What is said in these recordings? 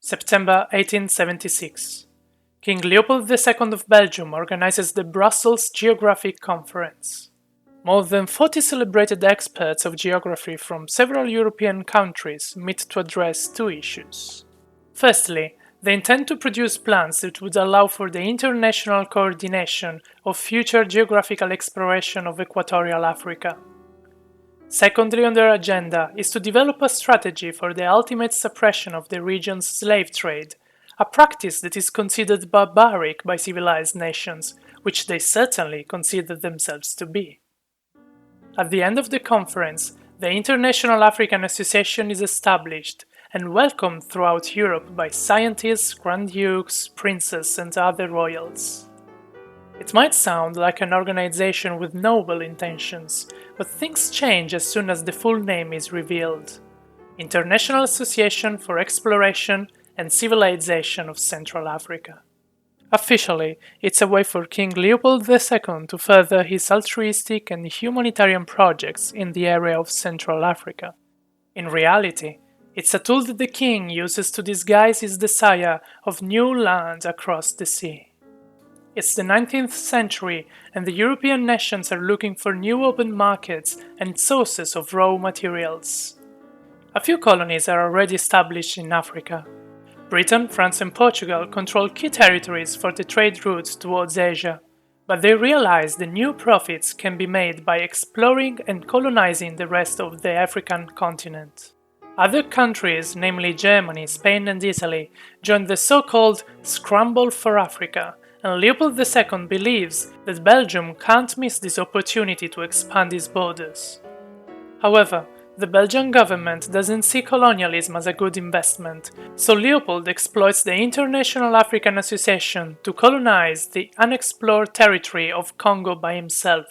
September 1876. King Leopold II of Belgium organizes the Brussels Geographic Conference. More than 40 celebrated experts of geography from several European countries meet to address two issues. Firstly, they intend to produce plans that would allow for the international coordination of future geographical exploration of equatorial Africa. Secondly on their agenda is to develop a strategy for the ultimate suppression of the region's slave trade, a practice that is considered barbaric by civilized nations, which they certainly consider themselves to be. At the end of the conference, the International African Association is established and welcomed throughout Europe by scientists, grand dukes, princes, and other royals. It might sound like an organization with noble intentions, but things change as soon as the full name is revealed: International Association for Exploration and Civilization of Central Africa. Officially, it's a way for King Leopold II to further his altruistic and humanitarian projects in the area of Central Africa. In reality, it's a tool that the king uses to disguise his desire of new land across the sea. It's the 19th century, and the European nations are looking for new open markets and sources of raw materials. A few colonies are already established in Africa. Britain, France, and Portugal control key territories for the trade routes towards Asia, but they realize the new profits can be made by exploring and colonizing the rest of the African continent. Other countries, namely Germany, Spain, and Italy, join the so-called Scramble for Africa, and Leopold II believes that Belgium can't miss this opportunity to expand its borders. However, the Belgian government doesn't see colonialism as a good investment, so Leopold exploits the International African Association to colonize the unexplored territory of Congo by himself.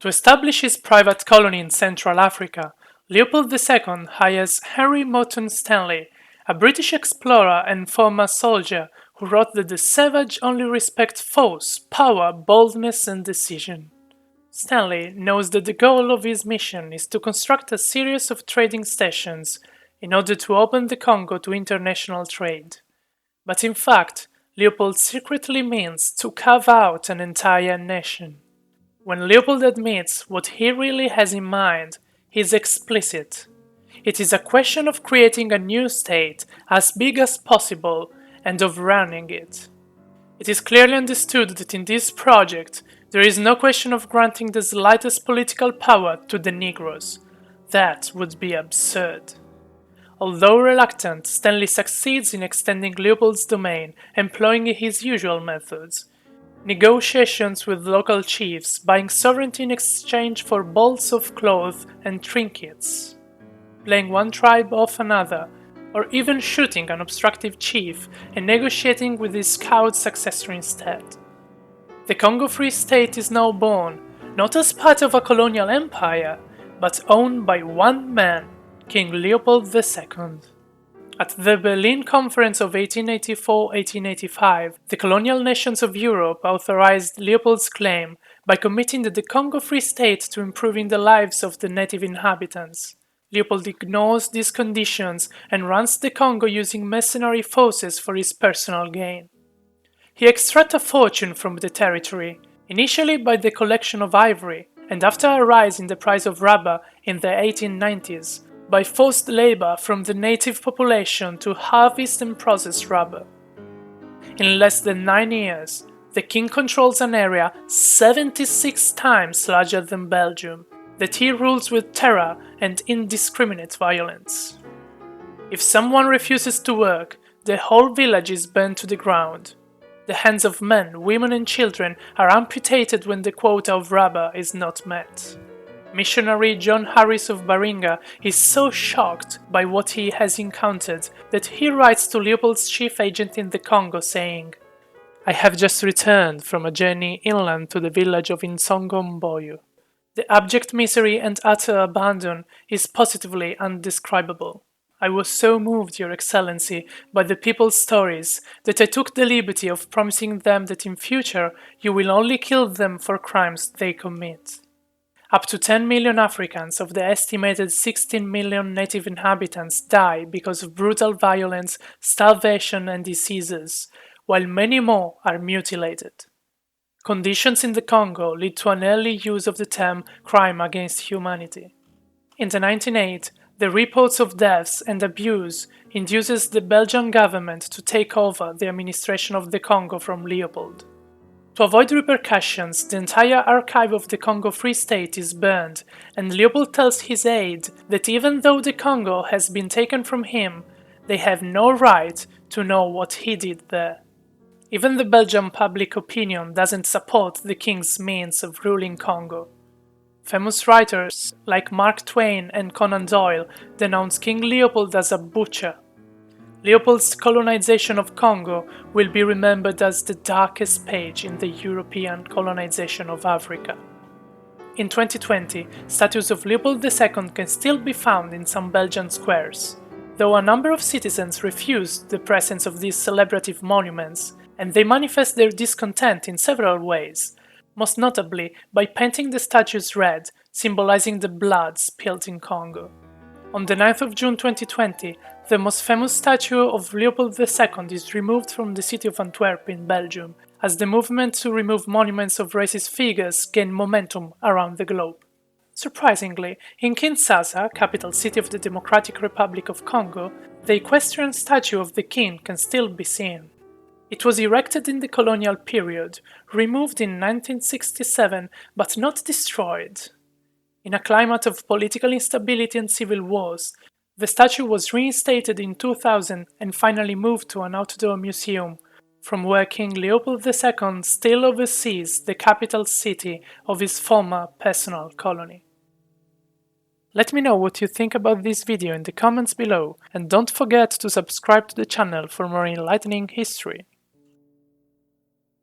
To establish his private colony in Central Africa, Leopold II hires Henry Morton Stanley, a British explorer and former soldier who wrote that the savage only respect force, power, boldness, and decision. Stanley knows that the goal of his mission is to construct a series of trading stations in order to open the Congo to international trade. But in fact, Leopold secretly means to carve out an entire nation. When Leopold admits what he really has in mind, he is explicit. It is a question of creating a new state as big as possible and of running it. It is clearly understood that in this project, there is no question of granting the slightest political power to the Negroes. That would be absurd. Although reluctant, Stanley succeeds in extending Leopold's domain, employing his usual methods: negotiations with local chiefs, buying sovereignty in exchange for bolts of cloth and trinkets, playing one tribe off another, or even shooting an obstructive chief and negotiating with his cowed successor instead. The Congo Free State is now born, not as part of a colonial empire, but owned by one man, King Leopold II. At the Berlin Conference of 1884-1885, the colonial nations of Europe authorized Leopold's claim by committing the Congo Free State to improving the lives of the native inhabitants. Leopold ignores these conditions and runs the Congo using mercenary forces for his personal gain. He extracts a fortune from the territory, initially by the collection of ivory, and after a rise in the price of rubber in the 1890s, by forced labor from the native population to harvest and process rubber. In less than 9 years, the king controls an area 76 times larger than Belgium, that he rules with terror and indiscriminate violence. If someone refuses to work, the whole village is burned to the ground. The hands of men, women, and children are amputated when the quota of rubber is not met. Missionary John Harris of Baringa is so shocked by what he has encountered that he writes to Leopold's chief agent in the Congo saying, "I have just returned from a journey inland to the village of Insongomboyo. The abject misery and utter abandon is positively undescribable. I was so moved, Your Excellency, by the people's stories that I took the liberty of promising them that in future you will only kill them for crimes they commit. Up to 10 million Africans of the estimated 16 million native inhabitants die because of brutal violence, starvation, and diseases, while many more are mutilated. Conditions in the Congo lead to an early use of the term crime against humanity. In the 1980s, the reports of deaths and abuse induces the Belgian government to take over the administration of the Congo from Leopold. To avoid repercussions, the entire archive of the Congo Free State is burned, and Leopold tells his aide that even though the Congo has been taken from him, they have no right to know what he did there. Even the Belgian public opinion doesn't support the king's means of ruling Congo. Famous writers like Mark Twain and Conan Doyle denounce King Leopold as a butcher. Leopold's colonization of Congo will be remembered as the darkest page in the European colonization of Africa. In 2020, statues of Leopold II can still be found in some Belgian squares, though a number of citizens refuse the presence of these celebrative monuments, and they manifest their discontent in several ways, most notably by painting the statues red, symbolizing the blood spilled in Congo. On the 9th of June 2020, the most famous statue of Leopold II is removed from the city of Antwerp in Belgium, as the movement to remove monuments of racist figures gained momentum around the globe. Surprisingly, in Kinshasa, capital city of the Democratic Republic of Congo, the equestrian statue of the king can still be seen. It was erected in the colonial period, removed in 1967 but not destroyed. In a climate of political instability and civil wars, the statue was reinstated in 2000 and finally moved to an outdoor museum, from where King Leopold II still oversees the capital city of his former personal colony. Let me know what you think about this video in the comments below, and don't forget to subscribe to the channel for more enlightening history.